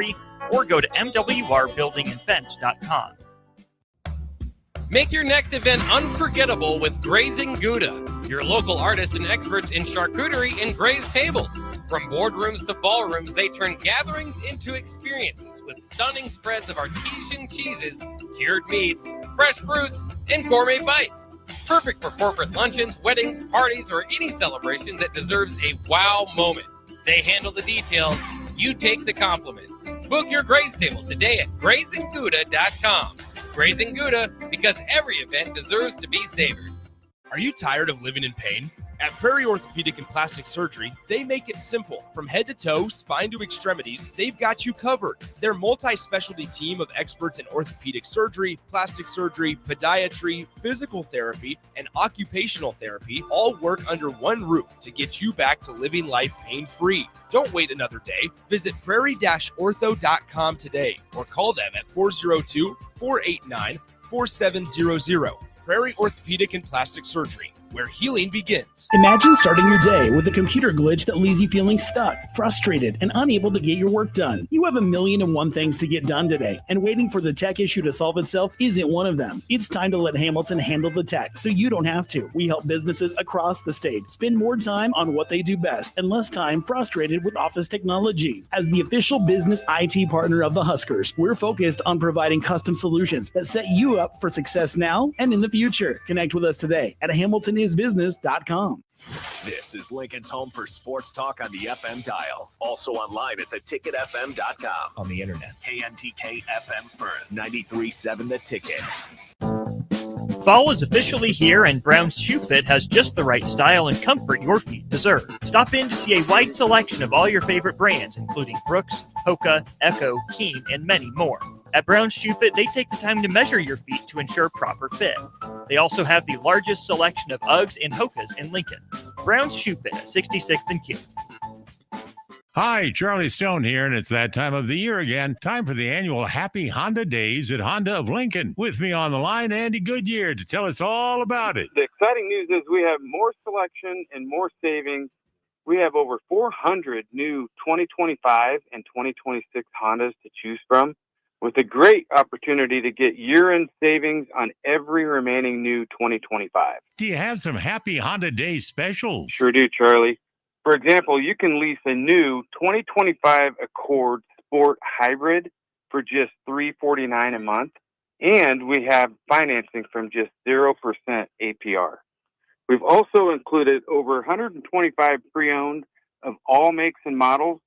833 or go to mwrbuildingandfence.com. Make your next event unforgettable with Grazing Gouda, your local artists and experts in charcuterie and grazed tables. From boardrooms to ballrooms, they turn gatherings into experiences with stunning spreads of artesian cheeses, cured meats, fresh fruits, and gourmet bites. Perfect for corporate luncheons, weddings, parties, or any celebration that deserves a wow moment. They handle the details. You take the compliments. Book your graze table today at GrazingGouda.com. Grazing Gouda, because every event deserves to be savored. Are you tired of living in pain? At Prairie Orthopedic and Plastic Surgery, they make it simple. From head to toe, spine to extremities, they've got you covered. Their multi-specialty team of experts in orthopedic surgery, plastic surgery, podiatry, physical therapy, and occupational therapy all work under one roof to get you back to living life pain-free. Don't wait another day. Visit prairie-ortho.com today or call them at 402-489-4700. Prairie Orthopedic and Plastic Surgery, where healing begins. Imagine starting your day with a computer glitch that leaves you feeling stuck, frustrated, and unable to get your work done. You have 1,000,001 things to get done today, and waiting for the tech issue to solve itself isn't one of them. It's time to let Hamilton handle the tech so you don't have to. We help businesses across the state spend more time on what they do best and less time frustrated with office technology. As the official business IT partner of the Huskers, we're focused on providing custom solutions that set you up for success now and in the future. Connect with us today at HamiltonIsBusiness.com. This is Lincoln's home for sports talk on the FM dial. Also online at theticketfm.com. On the internet. KNTK FM Firth, 93.7 The Ticket. Fall is officially here, and Brown's Shoe Fit has just the right style and comfort your feet deserve. Stop in to see a wide selection of all your favorite brands, including Brooks, Hoka, Echo, Keen, and many more. At Brown's Shoe Fit, they take the time to measure your feet to ensure proper fit. They also have the largest selection of Uggs and Hokas in Lincoln. Brown's Shoe Fit at 66th and Q. Hi, Charlie Stone here, and it's that time of the year again. Time for the annual Happy Honda Days at Honda of Lincoln. With me on the line, Andy Goodyear, to tell us all about it. The exciting news is we have more selection and more savings. We have over 400 new 2025 and 2026 Hondas to choose from, with a great opportunity to get year-end savings on every remaining new 2025. Do you have some Happy Honda Day specials? Sure do, Charlie. For example, you can lease a new 2025 Accord Sport Hybrid for just $349 a month, and we have financing from just 0% APR. We've also included over 125 pre-owned of all makes and models,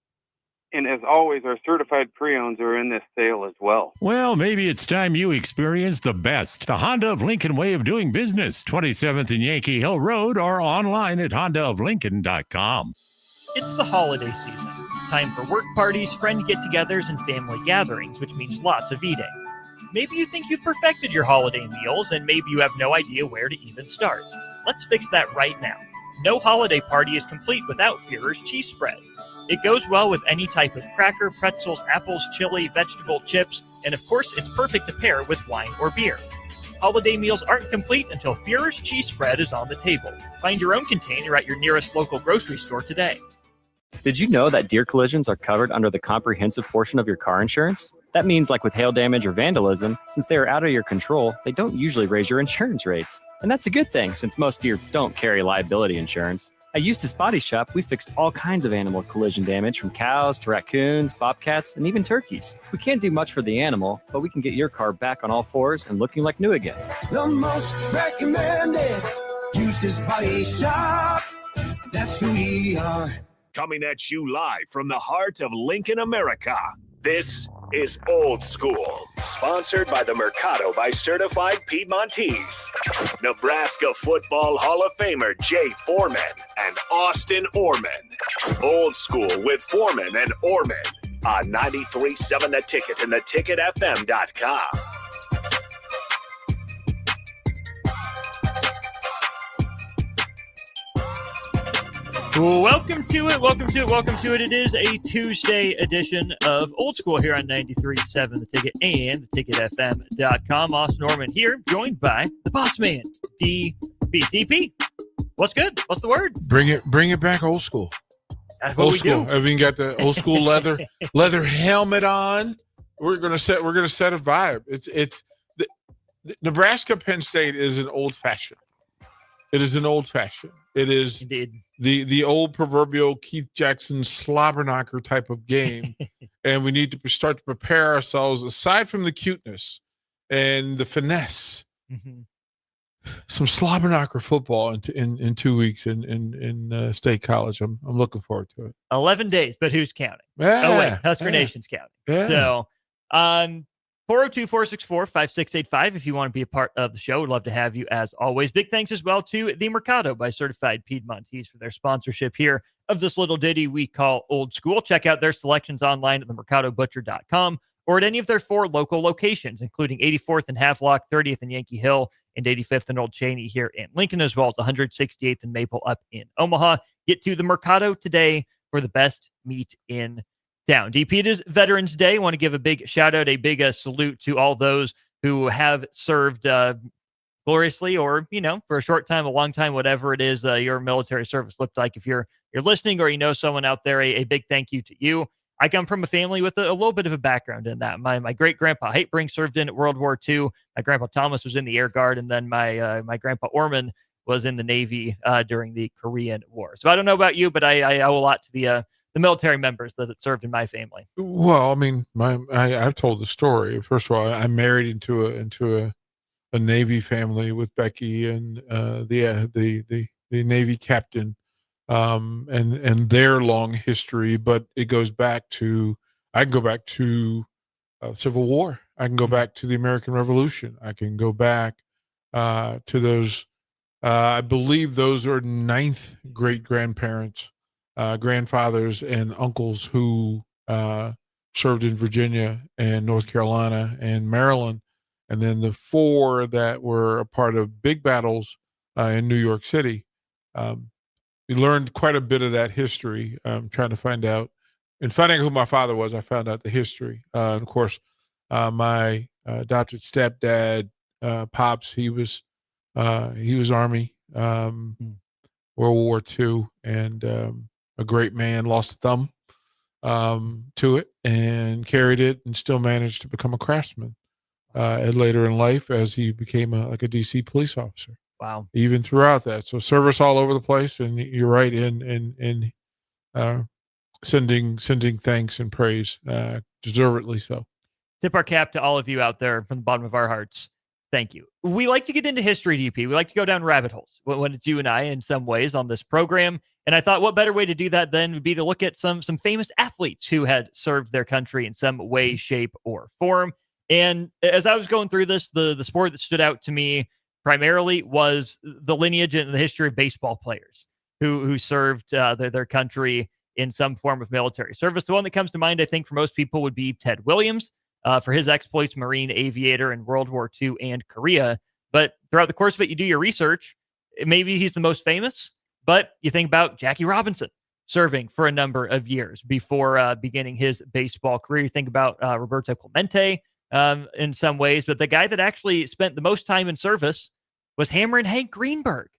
and as always, our certified pre-owns are in this sale as well. Well, maybe it's time you experience the best. The Honda of Lincoln way of doing business. 27th and Yankee Hill Road, or online at hondaoflincoln.com. It's the holiday season. Time for work parties, friend get-togethers, and family gatherings, which means lots of eating. Maybe you think you've perfected your holiday meals, and maybe you have no idea where to even start. Let's fix that right now. No holiday party is complete without Führer's cheese spread. It goes well with any type of cracker, pretzels, apples, chili, vegetable, chips, and of course, it's perfect to pair with wine or beer. Holiday meals aren't complete until Führer's cheese spread is on the table. Find your own container at your nearest local grocery store today. Did you know that deer collisions are covered under the comprehensive portion of your car insurance? That means, like with hail damage or vandalism, since they are out of your control, they don't usually raise your insurance rates. And that's a good thing, since most deer don't carry liability insurance. At Eustace Body Shop, we fixed all kinds of animal collision damage, from cows to raccoons, bobcats, and even turkeys. We can't do much for the animal, but we can get your car back on all fours and looking like new again. The most recommended Eustace Body Shop. That's who we are. Coming at you live from the heart of Lincoln, America. This is Old School, sponsored by the Mercado by Certified Piedmontese. Nebraska Football Hall of Famer Jay Foreman and Austin Orman. Old School with Foreman and Orman on 93.7 The Ticket and theticketfm.com. Welcome to it. It is a Tuesday edition of Old School here on 93.7 The Ticket and theticketfm.com. Austin Norman here, joined by the boss man, DP. DP, what's good? What's the word? Bring it back old school. That's what Old we school. do. I mean, got the old school leather helmet on. We're gonna set a vibe. It's Nebraska Penn State is an old fashioned. It is an old fashioned. It is Indeed. the old proverbial Keith Jackson slobber knocker type of game, and we need to start to prepare ourselves. Aside from the cuteness and the finesse, some slobber knocker football in 2 weeks in State College. I'm looking forward to it. 11 days, but who's counting? Yeah, Oh, wait, Husker yeah. Nation's counting. Yeah. So, 402-464-5685 if you want to be a part of the show. We'd love to have you as always. Big thanks as well to the Mercado by Certified Piedmontese for their sponsorship here of this little ditty we call Old School. Check out their selections online at themercadobutcher.com or at any of their 4 local locations, including 84th and Havelock, 30th and Yankee Hill, and 85th and Old Cheney here in Lincoln, as well as 168th and Maple up in Omaha. Get to the Mercado today for the best meat in town. DP, it is Veterans Day. I want to give a big shout out, a big salute to all those who have served gloriously, or for a short time, a long time, whatever it is your military service looked like. If you're listening or someone out there, a big thank you to you. I come from a family with a little bit of a background in that. My great grandpa Hatebrink served in at World War II. My grandpa Thomas was in the Air Guard, and then my grandpa Orman was in the Navy during the Korean War. So I don't know about you, but I owe a lot to the military members that served in my family. Well, I mean, I've told the story. First of all, I married into a Navy family with Becky and the Navy captain, and their long history. But it goes back to, I can go back to Civil War. I can go back to the American Revolution. I can go back to those. I believe those are 9th great grandparents. Grandfathers and uncles who served in Virginia and North Carolina and Maryland, and then the 4 that were a part of big battles in New York City. We learned quite a bit of that history. Trying to find out, and finding out who my father was, I found out the history. And of course, my adopted stepdad, Pops, he was Army, World War II, and a great man, lost a thumb to it and carried it, and still managed to become a craftsman later in life as he became a DC police officer. Wow. Even throughout that. So service all over the place. And you're right in sending thanks and praise, deservedly so. Tip our cap to all of you out there from the bottom of our hearts. Thank you. We like to get into history, DP. We like to go down rabbit holes when it's you and I in some ways on this program. And I thought what better way to do that than would be to look at some famous athletes who had served their country in some way, shape, or form. And as I was going through this, the sport that stood out to me primarily was the lineage and the history of baseball players who served their country in some form of military service. The one that comes to mind, I think, for most people would be Ted Williams. For his exploits, Marine aviator in World War II and Korea. But throughout the course of it, you do your research. Maybe he's the most famous, but you think about Jackie Robinson serving for a number of years before beginning his baseball career. You think about Roberto Clemente in some ways, but the guy that actually spent the most time in service was Hammerin' Hank Greenberg.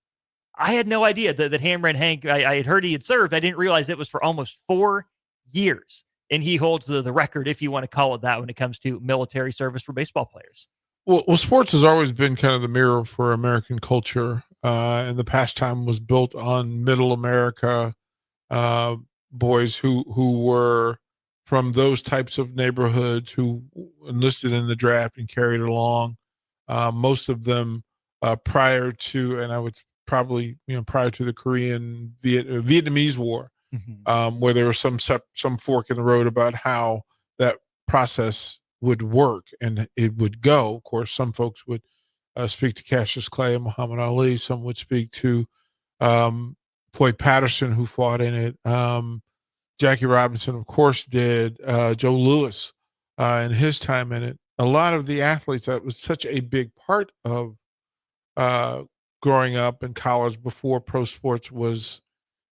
I had no idea that Hammerin' Hank, I had heard he had served. I didn't realize it was for almost 4 years. And he holds the record, if you want to call it that, when it comes to military service for baseball players. Well, sports has always been kind of the mirror for American culture. And the pastime was built on middle America, boys who were from those types of neighborhoods who enlisted in the draft and carried it along. Most of them prior to, and I would probably, prior to the Korean Vietnamese War. Where there was some fork in the road about how that process would work and it would go. Of course, some folks would speak to Cassius Clay and Muhammad Ali. Some would speak to Floyd Patterson, who fought in it. Jackie Robinson, of course, did. Joe Louis in his time in it. A lot of the athletes, that was such a big part of growing up in college before pro sports was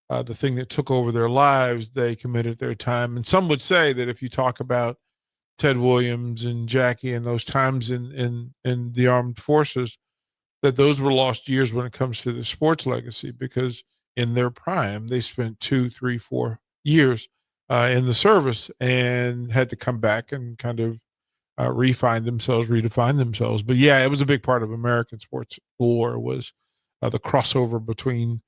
the thing that took over their lives. They committed their time. And some would say that if you talk about Ted Williams and Jackie and those times in the armed forces, that those were lost years when it comes to the sports legacy, because in their prime, they spent 2, 3, 4 years in the service, and had to come back and kind of redefine themselves. But yeah, it was a big part of American sports lore, was the crossover between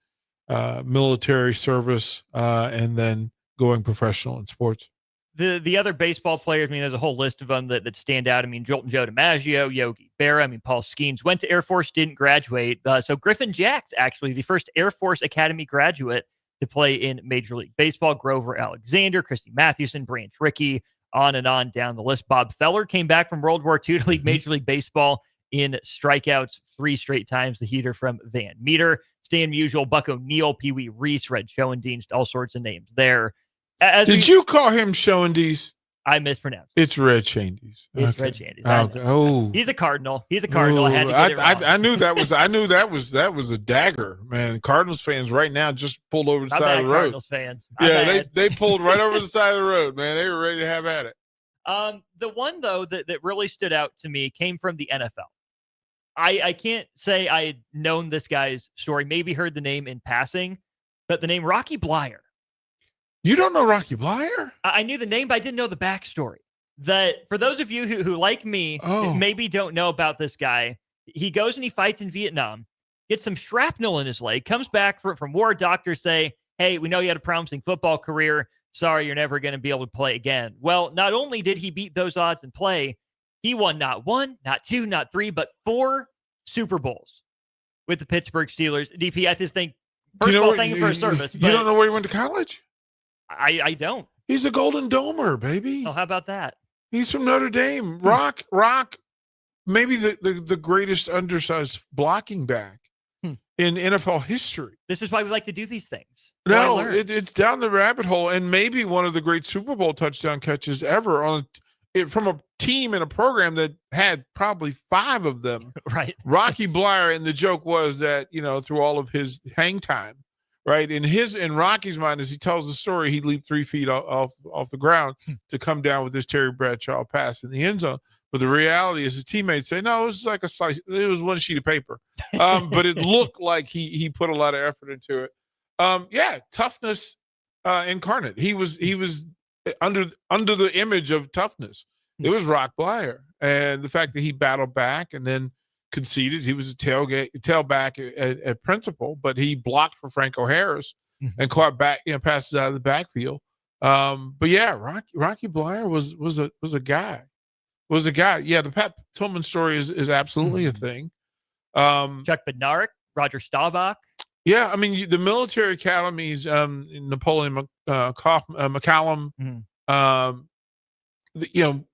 military service and then going professional in sports. The other baseball players, I mean, there's a whole list of them that stand out. I mean, Jolton Joe DiMaggio, Yogi Berra, I mean, Paul Skeens went to Air Force, didn't graduate. So Griffin Jax, actually, the first Air Force Academy graduate to play in Major League Baseball. Grover Alexander, Christy Mathewson, Branch Rickey, on and on down the list. Bob Feller came back from World War II to lead Major League Baseball in strikeouts 3 straight times. The heater from Van Meter. Stan Musial, Buck O'Neill, Pee Wee Reese, Red Schoendienst, all sorts of names there. Did you call him Schoendienst? I mispronounced. It's Red Schoendienst. It's Red Schoendienst. Okay. Oh, he's a Cardinal. I had to get it wrong. I knew that was. I knew that was a dagger, man. Cardinals fans right now just pulled over the side of the road. Cardinals fans. They pulled right over the side of the road, man. They were ready to have at it. The one though that really stood out to me came from the NFL. I can't say I had known this guy's story. Maybe heard the name in passing, but the name Rocky Bleier. You don't know Rocky Bleier? I knew the name, but I didn't know the backstory. That for those of you who like me, maybe don't know about this guy, he goes and he fights in Vietnam, gets some shrapnel in his leg, comes back from war. Doctors say, hey, we know you had a promising football career. Sorry, you're never going to be able to play again. Well, not only did he beat those odds and play, he won not 1, not 2, not 3, but 4 Super Bowls with the Pittsburgh Steelers. DP, I just think, first of all, thank you for his service. You don't know where he went to college? I don't. He's a Golden Domer, baby. Oh, how about that? He's from Notre Dame. Rock, maybe the greatest undersized blocking back in NFL history. This is why we like to do these things. No, it's down the rabbit hole, and maybe one of the great Super Bowl touchdown catches ever from a team and a program that had probably 5 of them. Right. Rocky Bleier, and the joke was that, through all of his hang time, right, in Rocky's mind, as he tells the story, he leaped 3 feet off the ground to come down with this Terry Bradshaw pass in the end zone. But the reality is his teammates say, no, it was like it was one sheet of paper. But it looked like he put a lot of effort into it. Toughness incarnate. He was under the image of toughness. It was Rock Bleier. And the fact that he battled back and then conceded. He was a tailback at principal, but he blocked for Franco Harris and caught back, passes out of the backfield. But yeah, Rocky Bleier was a guy. Yeah, the Pat Tillman story is absolutely a thing. Chuck Bednarik, Roger Staubach. Yeah, I mean the military academies, Napoleon McCallum,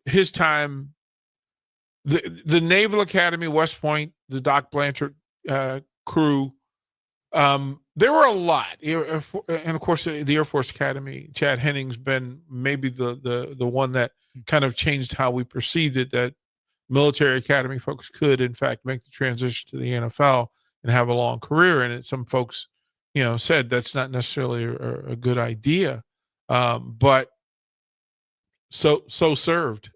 his time. The Naval Academy, West Point, the Doc Blanchard crew, there were a lot. And, of course, the Air Force Academy, Chad Henning's been maybe the one that kind of changed how we perceived it, that military academy folks could, in fact, make the transition to the NFL and have a long career in it. Some folks, said that's not necessarily a good idea, but so served.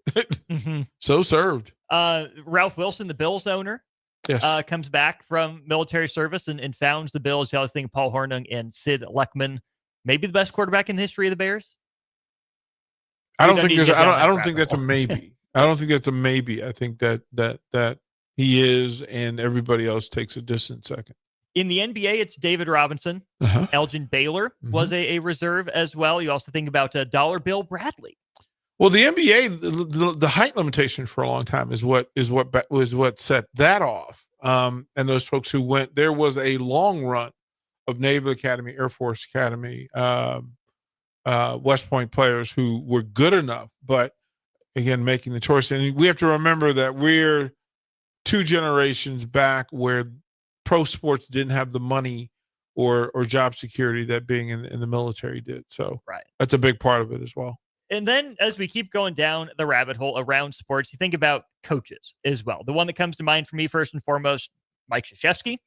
So served. Ralph Wilson, the Bills owner, yes, comes back from military service and founds the Bills. I was thinking Paul Hornung and Sid Leckman, maybe the best quarterback in the history of the Bears. I don't think that's a maybe. I don't think that's a maybe. I think that he is, and everybody else takes a distant second. In the NBA, it's David Robinson. Elgin Baylor was a reserve as well. You also think about Dollar Bill Bradley. Well, the NBA, the height limitation for a long time is what set that off. And those folks who went, there was a long run of Naval Academy, Air Force Academy, West Point players who were good enough, but again, making the choice. And we have to remember that we're 2 generations back where pro sports didn't have the money or job security that being in the military did. So that's a big part of it as well. And then as we keep going down the rabbit hole around sports, you think about coaches as well. The one that comes to mind for me, first and foremost, Mike Krzyzewski,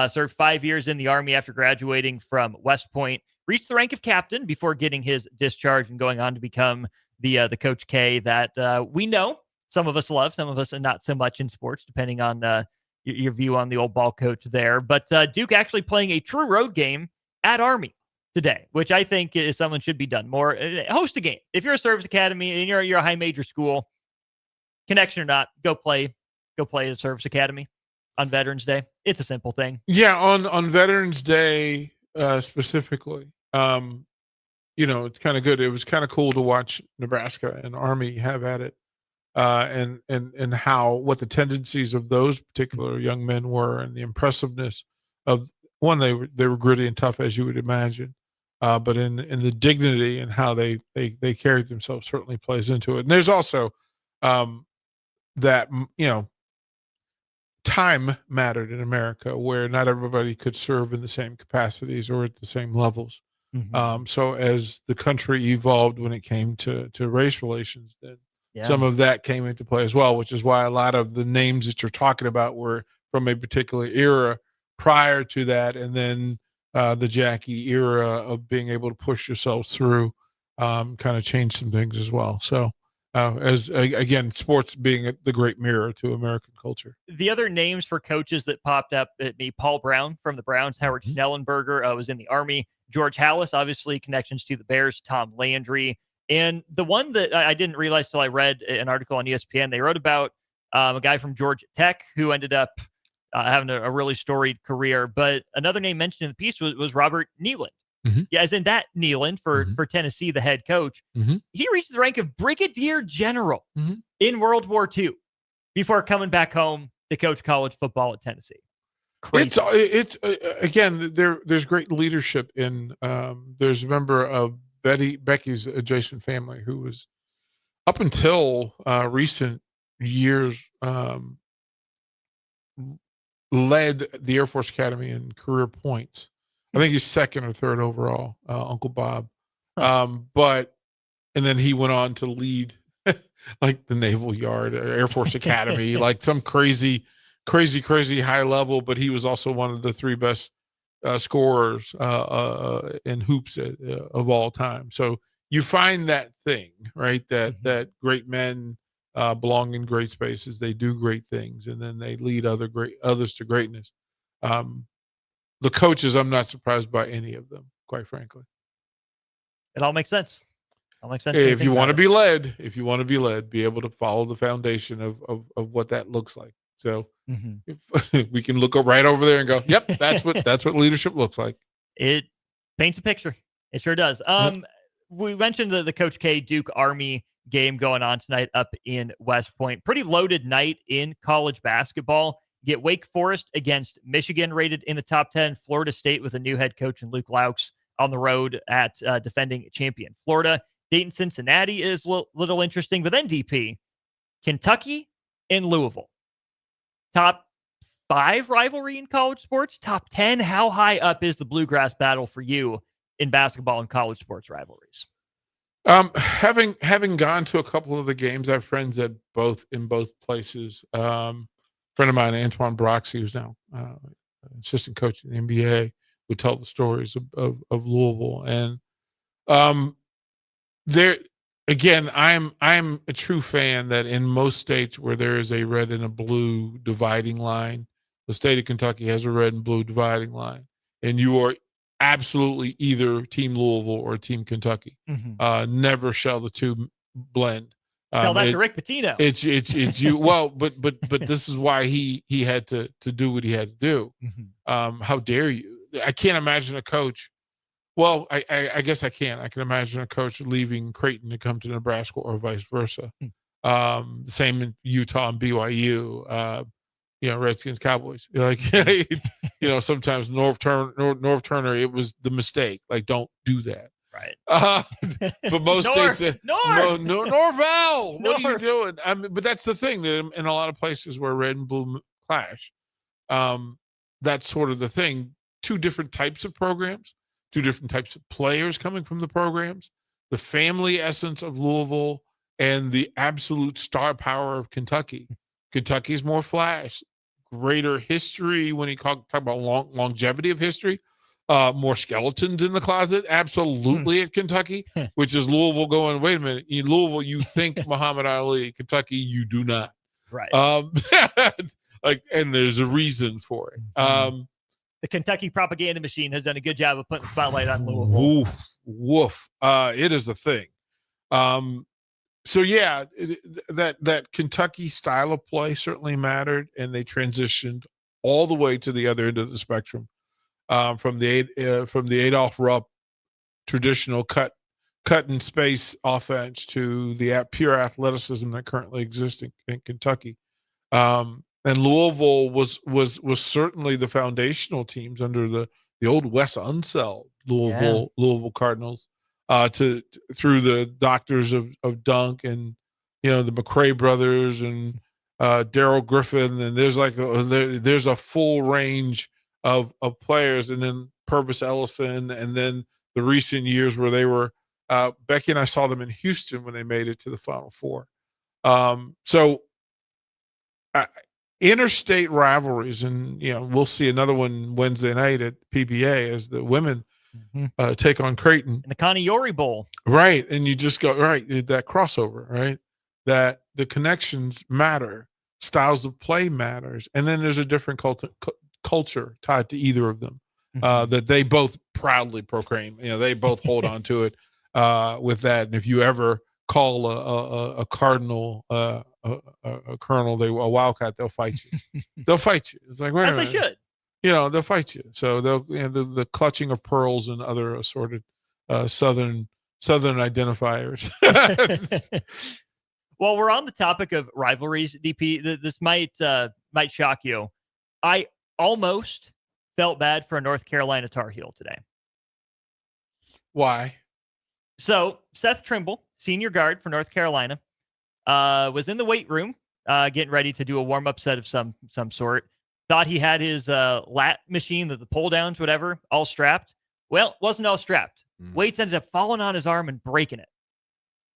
served 5 years in the Army after graduating from West Point, reached the rank of captain before getting his discharge and going on to become the Coach K that we know. Some of us love, some of us not so much in sports, depending on your view on the old ball coach there. But Duke actually playing a true road game at Army today, which I think is something should be done more. Host a game. If you're a service academy and you're a high major school, connection or not, go play at a service academy on Veterans Day. It's a simple thing. Yeah, on Veterans Day specifically, it's kind of good. It was kind of cool to watch Nebraska and Army have at it, and what the tendencies of those particular young men were, and the impressiveness of one. They were gritty and tough, as you would imagine, but in the dignity and how they carried themselves certainly plays into it. And there's also that time mattered in America, where not everybody could serve in the same capacities or at the same levels. Mm-hmm. So as the country evolved when it came to race relations, then some of that came into play as well, which is why a lot of the names that you're talking about were from a particular era prior to that, and then the Jackie era of being able to push yourselves through kind of changed some things as well. So again, sports being the great mirror to American culture. The other names for coaches that popped up at me: Paul Brown from the Browns, Howard Schnellenberger was in the Army, George Halas, obviously connections to the Bears, Tom Landry. And the one that I didn't realize till I read an article on ESPN, they wrote about a guy from Georgia Tech who ended up having a really storied career. But another name mentioned in the piece was Robert Neyland. Mm-hmm. Yeah, as in that Neyland for Tennessee, the head coach. Mm-hmm. He reached the rank of brigadier general Mm-hmm. in World War II before coming back home to coach college football at Tennessee. Crazy. It's again, there's great leadership in. There's a member of Becky's adjacent family who was, up until recent years, led the Air Force Academy in career points. I think he's second or third overall, Uncle Bob. And then he went on to lead like the Naval Yard, Air Force Academy, like some crazy high level. But he was also one of the three best scorers in hoops of all time. So you find that thing, right? That great men belong in great spaces. They do great things, and then they lead others to greatness. The coaches, I'm not surprised by any of them, quite frankly. It all makes sense. If you want to be led, be able to follow the foundation of what that looks like. So if we can look right over there and go, yep, that's what leadership looks like. It paints a picture. It sure does. We mentioned the Coach K Duke Army game going on tonight up in West Point. Pretty loaded night in college basketball. Get Wake Forest against Michigan, rated in the top 10. Florida State with a new head coach and Luke Laux on the road at defending champion Florida. Dayton Cincinnati is a little interesting. But then DP, Kentucky and Louisville. Top 5 rivalry in college sports. Top 10. How high up is the Bluegrass battle for you in basketball and college sports rivalries? Having gone to a couple of the games, I have friends in both places. Friend of mine, Antoine Broxy, who's now assistant coach in the NBA, would tell the stories of Louisville. And there again, I'm a true fan that in most states where there is a red and a blue dividing line, the state of Kentucky has a red and blue dividing line, and you are absolutely either Team Louisville or Team Kentucky. Never shall the two blend. Tell that to Rick Pitino. It's you. Well, but this is why he had to do what he had to do. How dare you? I can't imagine a coach. Well, I guess I can. I can imagine a coach leaving Creighton to come to Nebraska or vice versa. Same in Utah and BYU. Redskins, Cowboys. Sometimes North Turner. It was the mistake. Like, don't do that. Right. But most states, Norval, what are you doing? But that's the thing, that in a lot of places where red and blue clash, that's sort of the thing. Two different types of programs, two different types of players coming from the programs, the family essence of Louisville, and the absolute star power of Kentucky. Kentucky's more flash, greater history when you talk about longevity of history. More skeletons in the closet, absolutely at Kentucky, which is Louisville going, wait a minute, in Louisville, you think Muhammad Ali, Kentucky, you do not. Right. And there's a reason for it. the Kentucky propaganda machine has done a good job of putting the spotlight on Louisville. Woof. It is a thing. So yeah, that Kentucky style of play certainly mattered, and they transitioned all the way to the other end of the spectrum, from the Adolph Rupp traditional cut in space offense to the pure athleticism that currently exists in Kentucky. And Louisville was certainly the foundational teams under the old Wes Unseld Louisville Cardinals, through the doctors of Dunk and the McRae brothers and Darrell Griffin, and there's a full range of players, and then Purvis Ellison, and then the recent years where they were Becky and I saw them in Houston when they made it to the Final Four. Interstate rivalries, and we'll see another one Wednesday night at PBA as the women take on Creighton in the Connie Yori Bowl. Right, and you just go that crossover, right? That the connections matter, styles of play matters, and then there's a different culture tied to either of them that they both proudly proclaim. They both hold on to it with that. And if you ever call a Cardinal a Colonel, a Wildcat, they'll fight you. They'll fight you. It's like, wait a minute. They should. They'll fight you. So they'll the clutching of pearls and other assorted southern identifiers. Well, we're on the topic of rivalries, DP. This might shock you. I almost felt bad for a North Carolina Tar Heel today. Why? So Seth Trimble, senior guard for North Carolina, was in the weight room getting ready to do a warm-up set of some sort. Thought he had his lat machine, the pull downs, whatever, all strapped. Well, wasn't all strapped. Weights ended up falling on his arm and breaking it.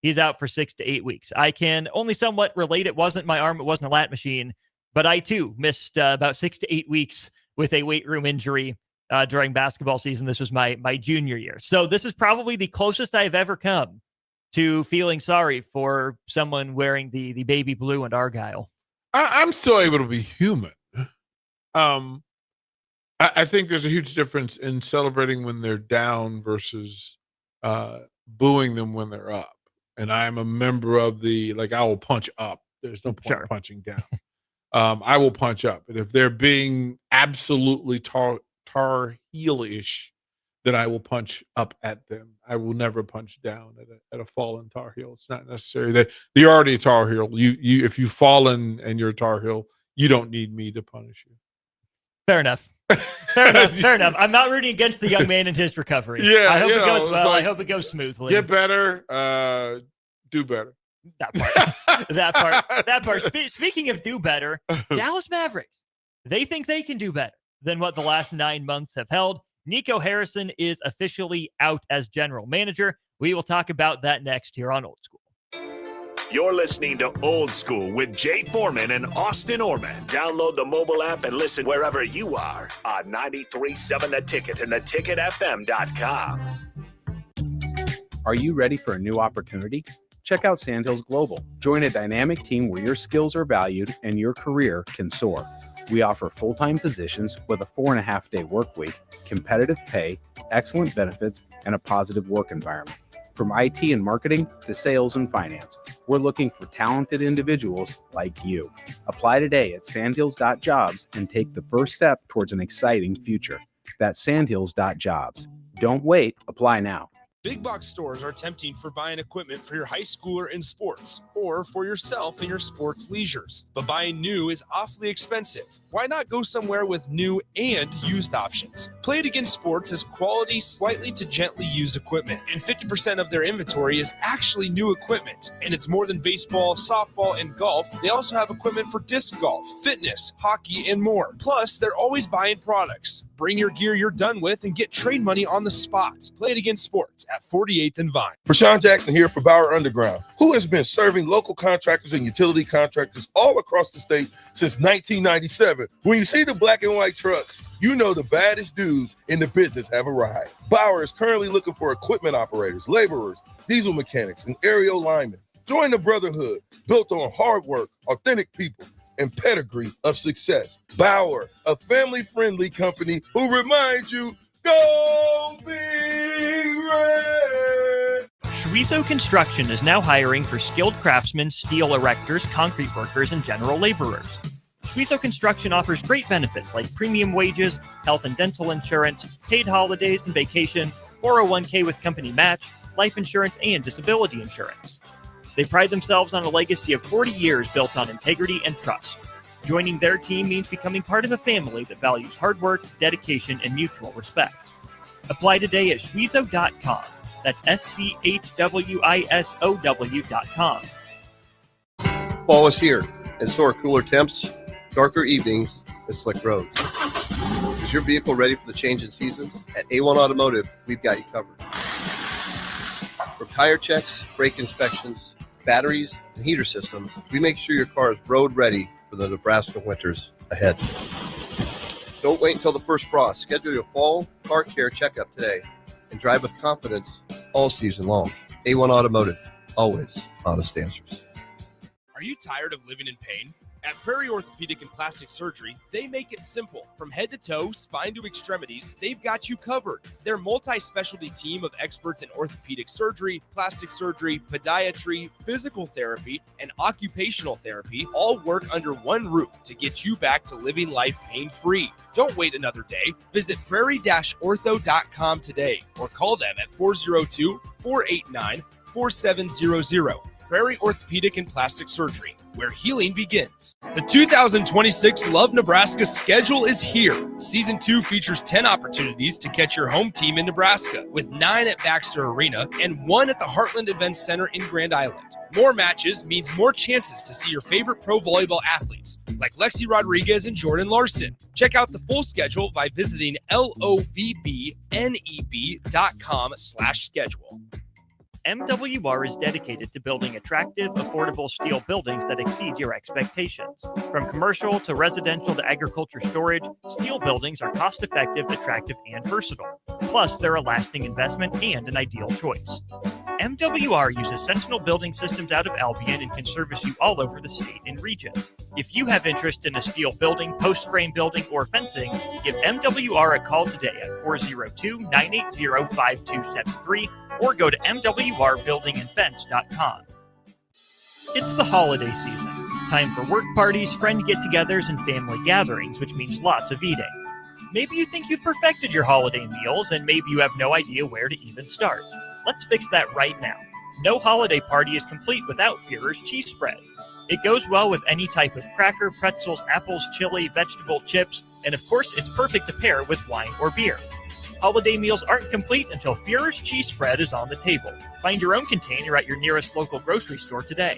He's out for 6 to 8 weeks. I can only somewhat relate. It wasn't my arm. It wasn't a lat machine. But I, too, missed about 6 to 8 weeks with a weight room injury during basketball season. This was my junior year. So this is probably the closest I've ever come to feeling sorry for someone wearing the baby blue and Argyle. I'm still able to be human. I think there's a huge difference in celebrating when they're down versus booing them when they're up. And I'm a member of I will punch up. There's no point punching down. I will punch up. And if they're being absolutely Tar Heel-ish, then I will punch up at them. I will never punch down at a fallen Tar Heel. It's not necessary that you're already a Tar Heel. You if you've fallen and you're a Tar Heel, you don't need me to punish you. Fair enough. Fair enough. I'm not rooting against the young man and his recovery. Yeah, I hope it goes well. I hope it goes smoothly. Get better. Do better. That part. Speaking of do better, Dallas Mavericks, they think they can do better than what the last 9 months have held. Nico Harrison is officially out as general manager. We will talk about that next here on Old School. You're listening to Old School with Jay Foreman and Austin Orman. Download the mobile app and listen wherever you are on 93.7 The Ticket and theticketfm.com. Are you ready for a new opportunity? Check out Sandhills Global. Join a dynamic team where your skills are valued and your career can soar. We offer full-time positions with a 4.5-day work week, competitive pay, excellent benefits, and a positive work environment. From IT and marketing to sales and finance, we're looking for talented individuals like you. Apply today at sandhills.jobs and take the first step towards an exciting future. That's sandhills.jobs. Don't wait. Apply now. Big box stores are tempting for buying equipment for your high schooler in sports or for yourself in your sports leisures. But buying new is awfully expensive. Why not go somewhere with new and used options? Play It Again Sports has quality, slightly to gently used equipment, and 50% of their inventory is actually new equipment. And it's more than baseball, softball, and golf. They also have equipment for disc golf, fitness, hockey, and more. Plus, they're always buying products. Bring your gear you're done with and get trade money on the spot. Play It Again Sports at 48th and Vine. Rashawn Jackson here for Bauer Underground, who has been serving local contractors and utility contractors all across the state since 1997. When you see the black and white trucks, you know the baddest dudes in the business have arrived. Bauer is currently looking for equipment operators, laborers, diesel mechanics, and aerial linemen. Join the brotherhood built on hard work, authentic people, and pedigree of success. Bauer, a family-friendly company who reminds you, go Big Red! Schweizo Construction is now hiring for skilled craftsmen, steel erectors, concrete workers, and general laborers. Schweizo Construction offers great benefits like premium wages, health and dental insurance, paid holidays and vacation, 401k with company match, life insurance, and disability insurance. They pride themselves on a legacy of 40 years built on integrity and trust. Joining their team means becoming part of a family that values hard work, dedication, and mutual respect. Apply today at schweizo.com. That's schwisow.com. Fall is here, and so are cooler temps, darker evenings, and slick roads. Is your vehicle ready for the change in season? At A1 Automotive, we've got you covered. From tire checks, brake inspections, batteries, and heater systems, we make sure your car is road ready for the Nebraska winters ahead. Don't wait until the first frost. Schedule your fall car care checkup today and drive with confidence all season long. A1 Automotive, always honest answers. Are you tired of living in pain? At Prairie Orthopedic and Plastic Surgery, they make it simple. From head to toe, spine to extremities, they've got you covered. Their multi-specialty team of experts in orthopedic surgery, plastic surgery, podiatry, physical therapy, and occupational therapy all work under one roof to get you back to living life pain-free. Don't wait another day. Visit prairie-ortho.com today or call them at 402-489-4700. Prairie Orthopedic and Plastic Surgery, where healing begins. The 2026 Love Nebraska schedule is here. Season 2 features 10 opportunities to catch your home team in Nebraska, with 9 at Baxter Arena and 1 at the Heartland Events Center in Grand Island. More matches means more chances to see your favorite pro volleyball athletes, like Lexi Rodriguez and Jordan Larson. Check out the full schedule by visiting lovbneb.com/schedule. MWR is dedicated to building attractive, affordable steel buildings that exceed your expectations. From commercial to residential to agriculture storage, steel buildings are cost-effective, attractive, and versatile. Plus, they're a lasting investment and an ideal choice. MWR uses Sentinel Building Systems out of Albion and can service you all over the state and region. If you have interest in a steel building, post-frame building, or fencing, give MWR a call today at 402-980-5273 or go to mwrbuildingandfence.com. It's the holiday season. Time for work parties, friend get-togethers, and family gatherings, which means lots of eating. Maybe you think you've perfected your holiday meals, and maybe you have no idea where to even start. Let's fix that right now. No holiday party is complete without Führer's cheese spread. It goes well with any type of cracker, pretzels, apples, chili, vegetable chips, and of course, it's perfect to pair with wine or beer. Holiday meals aren't complete until Führer's cheese spread is on the table. Find your own container at your nearest local grocery store today.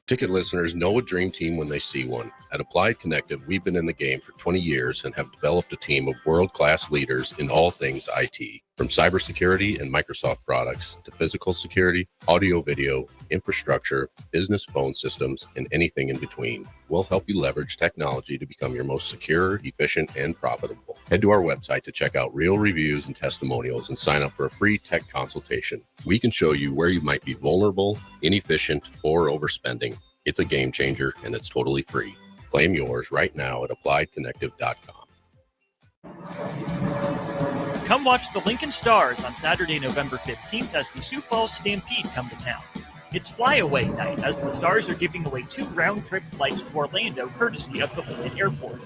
Ticket listeners know a dream team when they see one. At Applied Connective, we've been in the game for 20 years and have developed a team of world-class leaders in all things IT. From cybersecurity and Microsoft products to physical security, audio-video, infrastructure, business phone systems, and anything in between. We'll help you leverage technology to become your most secure, efficient, and profitable. Head to our website to check out real reviews and testimonials and sign up for a free tech consultation. We can show you where you might be vulnerable, inefficient, or overspending. It's a game changer, and it's totally free. Claim yours right now at appliedconnective.com. Come watch the Lincoln Stars on Saturday, November 15th as the Sioux Falls Stampede come to town. It's flyaway night as the Stars are giving away 2 round-trip flights to Orlando courtesy of the Lincoln Airport.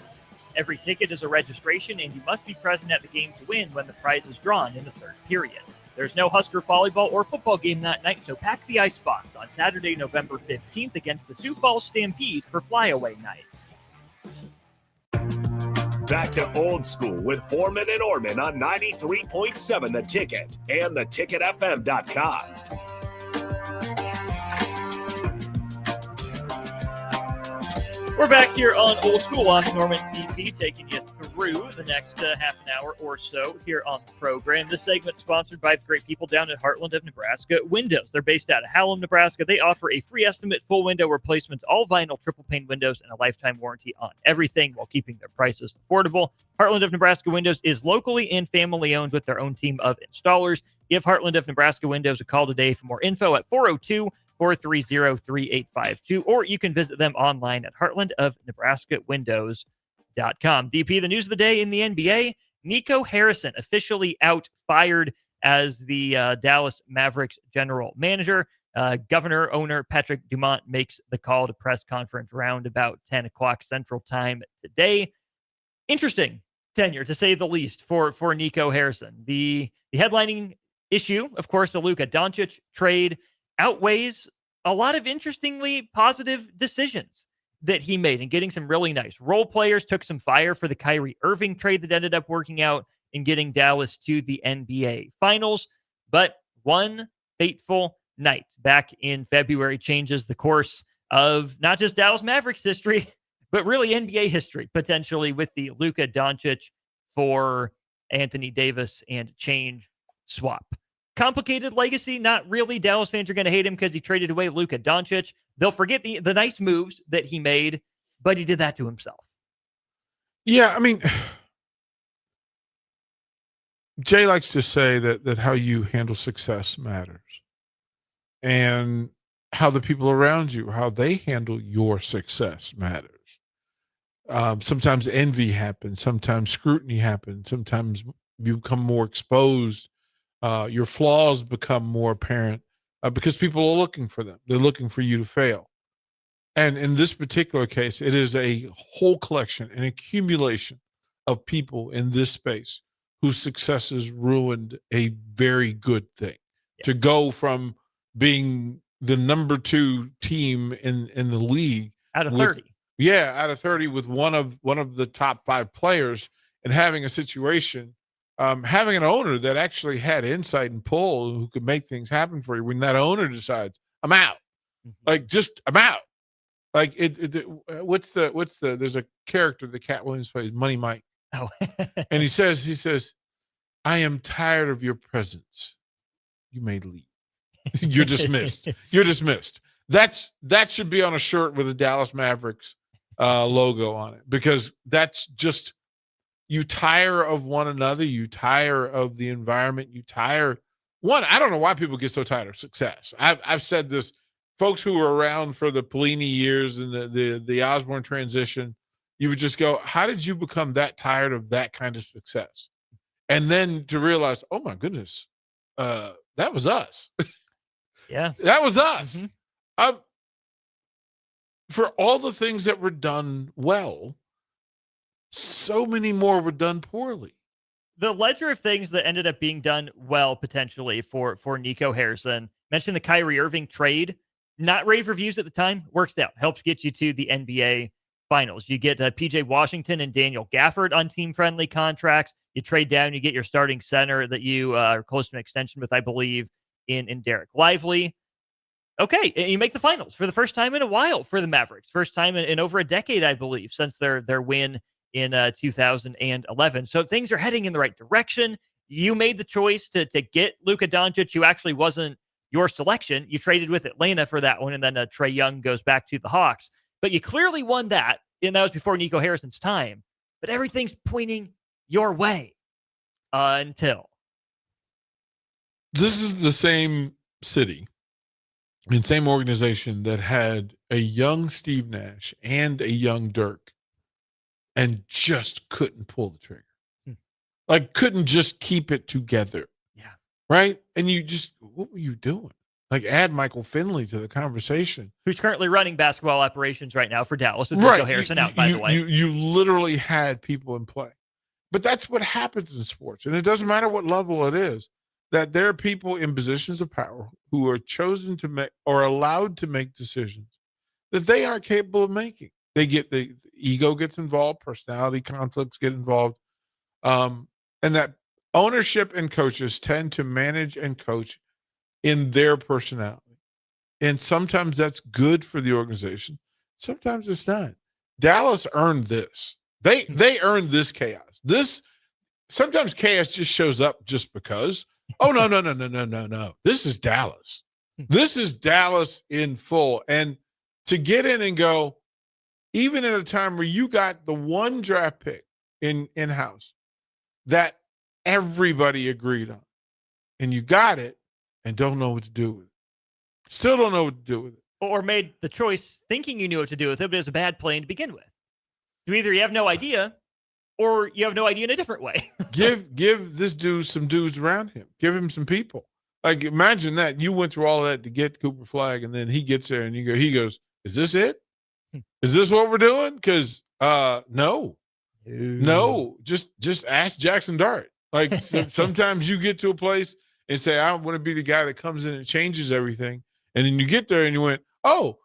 Every ticket is a registration and you must be present at the game to win when the prize is drawn in the third period. There's no Husker volleyball or football game that night, so pack the icebox on Saturday, November 15th against the Sioux Falls Stampede for flyaway night. Back to Old School with Foreman and Orman on 93.7 The Ticket and theticketfm.com. We're back here on Old School. I'm Norman DP, taking you through the next half an hour or so here on the program. This segment is sponsored by the great people down at Heartland of Nebraska Windows. They're based out of Hallam, Nebraska. They offer a free estimate, full window replacements, all vinyl triple pane windows, and a lifetime warranty on everything while keeping their prices affordable. Heartland of Nebraska Windows is locally and family owned with their own team of installers. Give Heartland of Nebraska Windows a call today for more info at 402 430-3852, or you can visit them online at heartlandofnebraskawindows.com. DP, the news of the day in the NBA, Nico Harrison officially fired as the Dallas Mavericks general manager. Governor owner Patrick Dumont makes the call to press conference round about 10 o'clock Central Time today. Interesting tenure, to say the least, for Nico Harrison. The headlining issue, of course, the Luka Doncic trade outweighs a lot of interestingly positive decisions that he made and getting some really nice role players, took some fire for the Kyrie Irving trade that ended up working out in getting Dallas to the NBA Finals. But one fateful night back in February changes the course of not just Dallas Mavericks history, but really NBA history, potentially, with the Luka Doncic for Anthony Davis and change swap. Complicated legacy, not really. Dallas fans are going to hate him because he traded away Luka Doncic. They'll forget the nice moves that he made, but he did that to himself. Yeah, I mean, Jay likes to say that how you handle success matters. And how the people around you, how they handle your success matters. Sometimes envy happens. Sometimes scrutiny happens. Sometimes you become more exposed. Your flaws become more apparent because people are looking for them. They're looking for you to fail. And in this particular case, it is a whole collection, an accumulation of people in this space whose successes ruined a very good thing. Yeah. To go from being the number 2 team in the league out of 30. Out of 30 with one of the top 5 players, and having a situation, having an owner that actually had insight and pull, who could make things happen for you. When that owner decides, I'm out, I'm out. Like what's the there's a character that Cat Williams plays, Money Mike. Oh. And he says, I am tired of your presence. You may leave. You're dismissed. You're dismissed. That should be on a shirt with a Dallas Mavericks logo on it, because that's just, you tire of one another. You tire of the environment. You tire. I don't know why people get so tired of success. I've said this. Folks who were around for the Pelini years and the Osborne transition, you would just go, how did you become that tired of that kind of success? And then to realize, oh my goodness, that was us. Yeah. That was us. Mm-hmm. For all the things that were done well, so many more were done poorly. The ledger of things that ended up being done well, potentially, for Nico Harrison. Mentioned the Kyrie Irving trade. Not rave reviews at the time. Works out. Helps get you to the NBA Finals. You get PJ Washington and Daniel Gafford on team-friendly contracts. You trade down, you get your starting center that you are close to an extension with, I believe, in Derek Lively. Okay, you make the Finals for the first time in a while for the Mavericks. First time in over a decade, I believe, since their win in 2011. So things are heading in the right direction. You made the choice to get Luka Doncic, who actually wasn't your selection. You traded with Atlanta for that one, and then Trae Young goes back to the Hawks. But you clearly won that, and that was before Nico Harrison's time. But everything's pointing your way until. This is the same city and same organization that had a young Steve Nash and a young Dirk and just couldn't pull the trigger. Like, couldn't just keep it together. Yeah. Right? And what were you doing? Like, add Michael Finley to the conversation. Who's currently running basketball operations right now for Dallas with Nico Harrison out, by the way. You literally had people in play. But that's what happens in sports. And it doesn't matter what level it is, that there are people in positions of power who are chosen to make or allowed to make decisions that they aren't capable of making. The ego gets involved, personality conflicts get involved. And that ownership and coaches tend to manage and coach in their personality. And sometimes that's good for the organization. Sometimes it's not. Dallas earned this. They earned this chaos. Sometimes chaos just shows up just because. Oh, no. This is Dallas. This is Dallas in full. And to get in and go, even at a time where you got the one draft pick in-house that everybody agreed on, and you got it and don't know what to do with it. Still don't know what to do with it. Or made the choice thinking you knew what to do with it, but it was a bad plan to begin with. So either you have no idea, or you have no idea in a different way. give this dude some dudes around him. Give him some people. Like, imagine that. You went through all of that to get Cooper Flagg, and then he gets there and he goes, is this it? Is this what we're doing? Because no. Just ask Jackson Dart. Like, sometimes you get to a place and say, I want to be the guy that comes in and changes everything. And then you get there and you went, oh,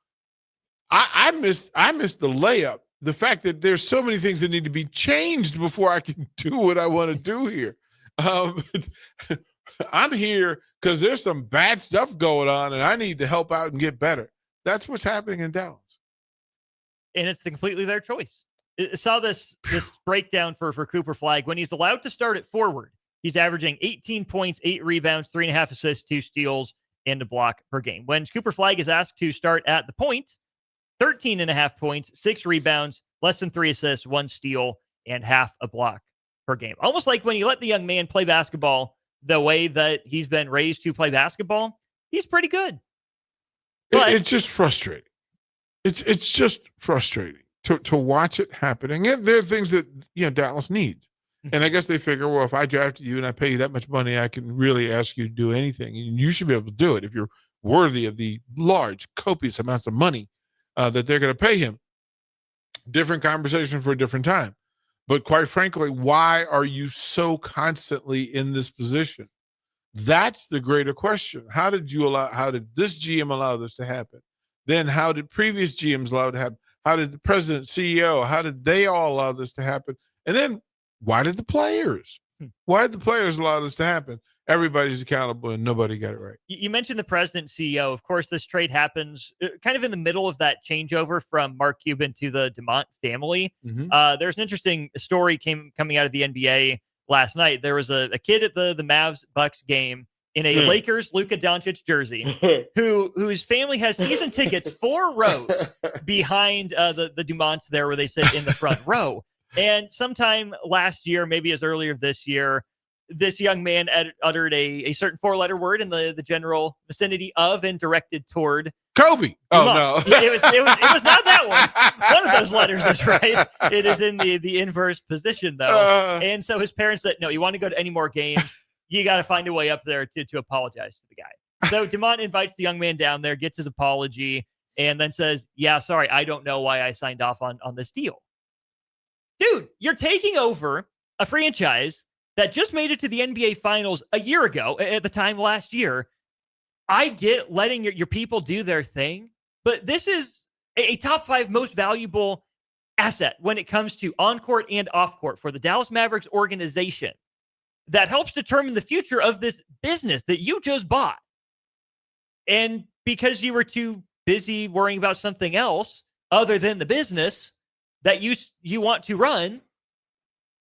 I missed the layup. The fact that there's so many things that need to be changed before I can do what I want to do here. I'm here because there's some bad stuff going on and I need to help out and get better. That's what's happening in Dallas. And it's completely their choice. I saw this breakdown for Cooper Flagg. When he's allowed to start at forward, he's averaging 18 points, 8 rebounds, 3.5 assists, 2 steals, and a block per game. When Cooper Flagg is asked to start at the point, 13.5 points, 6 rebounds, less than 3 assists, 1 steal, and half a block per game. Almost like when you let the young man play basketball the way that he's been raised to play basketball, he's pretty good. But It's just frustrating. It's just frustrating to watch it happening. And there are things that Dallas needs. And I guess they figure, well, if I drafted you and I pay you that much money, I can really ask you to do anything. And you should be able to do it if you're worthy of the large, copious amounts of money that they're going to pay him. Different conversation for a different time. But quite frankly, why are you so constantly in this position? That's the greater question. How did this GM allow this to happen? Then how did previous GMs allow it to happen? How did the president, CEO, how did they all allow this to happen? And then why did the players? Why did the players allow this to happen? Everybody's accountable and nobody got it right. You mentioned the president, CEO. Of course, this trade happens kind of in the middle of that changeover from Mark Cuban to the DeMont family. Mm-hmm. There's an interesting story coming out of the NBA last night. There was a kid at the Mavs-Bucks game in a Lakers Luka Doncic jersey whose family has season tickets 4 rows behind the DuMonts there where they sit in the front row. And sometime last year, maybe as earlier this year, this young man uttered a certain 4-letter word in the general vicinity of and directed toward Kobe. Oh, no. It was not that one. One of those letters is right. It is in the inverse position, though. And so his parents said, no, you want to go to any more games, you got to find a way up there to apologize to the guy. So DeMont invites the young man down there, gets his apology, and then says, yeah, sorry, I don't know why I signed off on this deal. Dude, you're taking over a franchise that just made it to the NBA Finals a year ago, at the time last year. I get letting your people do their thing, but this is a top 5 most valuable asset when it comes to on-court and off-court for the Dallas Mavericks organization that helps determine the future of this business that you just bought. And because you were too busy worrying about something else other than the business that you want to run,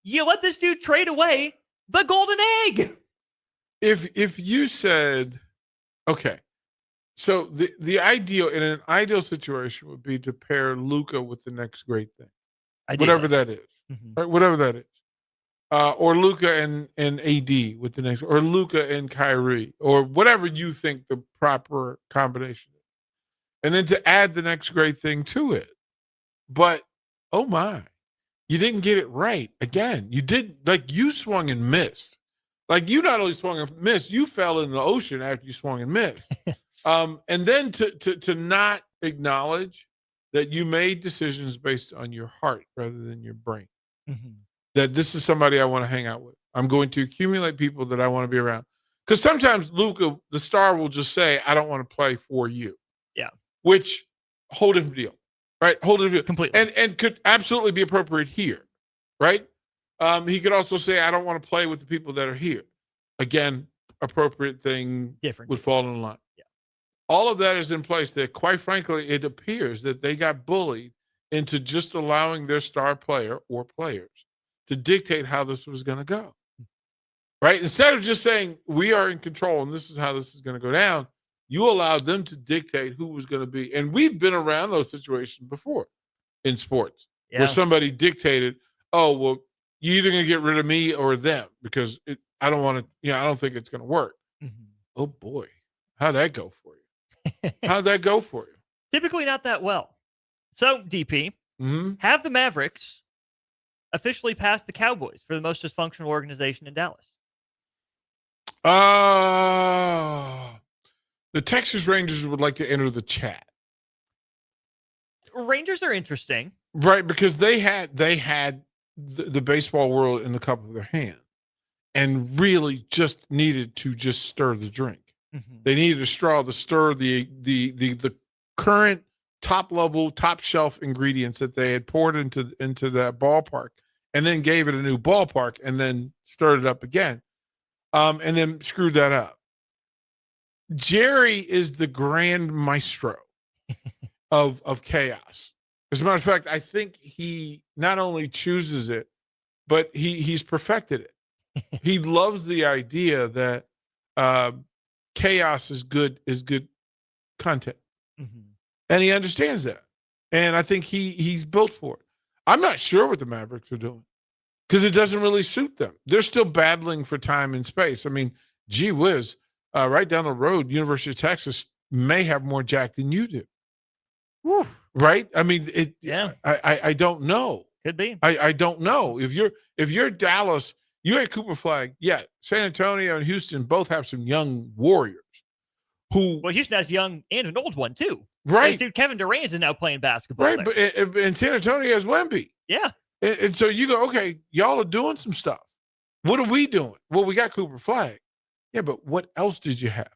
you let this dude trade away the golden egg. If you said, okay, so the ideal in an ideal situation would be to pair Luka with the next great thing, whatever that is, right? Whatever that is, or Luka and AD with the next, or Luka and Kyrie, or whatever you think the proper combination is, and then to add the next great thing to it. But oh my, you didn't get it right again. You did, like, you swung and missed. Like, you not only swung and missed, you fell in the ocean after you swung and missed. And then to not acknowledge that you made decisions based on your heart rather than your brain. That this is somebody I want to hang out with. I'm going to accumulate people that I want to be around. Because sometimes Luka, the star, will just say, I don't want to play for you. Yeah. Which, whole different deal. Right? Whole different deal. Completely. And could absolutely be appropriate here. Right? He could also say, I don't want to play with the people that are here. Again, appropriate thing different would fall in line. Yeah. All of that is in place that, quite frankly, it appears that they got bullied into just allowing their star player or players to dictate how this was going to go. Right? Instead of just saying, we are in control and this is how this is going to go down, you allowed them to dictate who was going to be. And we've been around those situations before in sports where somebody dictated, oh, well, you're either going to get rid of me or them because I don't want to, I don't think it's going to work. Oh boy, how'd that go for you? How'd that go for you? Typically not that well. So, DP, have the Mavericks officially passed the Cowboys for the most dysfunctional organization in Dallas? The Texas Rangers would like to enter the chat. Rangers are interesting. Right, because they had the baseball world in the cup of their hand and really just needed to just stir the drink. They needed a straw to stir the current top level, top shelf ingredients that they had poured into that ballpark, and then gave it a new ballpark, and then stirred it up again, and then screwed that up. Jerry is the grand maestro of chaos. As a matter of fact, I think he not only chooses it, but he's perfected it. He loves the idea that chaos is good content. And he understands that. And I think he's built for it. I'm not sure what the Mavericks are doing because it doesn't really suit them. They're still battling for time and space. I mean, gee whiz, right down the road, University of Texas may have more jack than you do. Whew. Right? I mean, I don't know. Could be. I don't know. If you're Dallas, you had Cooper Flag. Yeah, San Antonio and Houston both have some young warriors who. Well, Houston has young and an old one too. Right. Dude, Kevin Durant is now playing basketball. Right, but and San Antonio has Wemby. Yeah. And so you go, okay, y'all are doing some stuff. What are we doing? Well, we got Cooper Flag. Yeah, but what else did you have?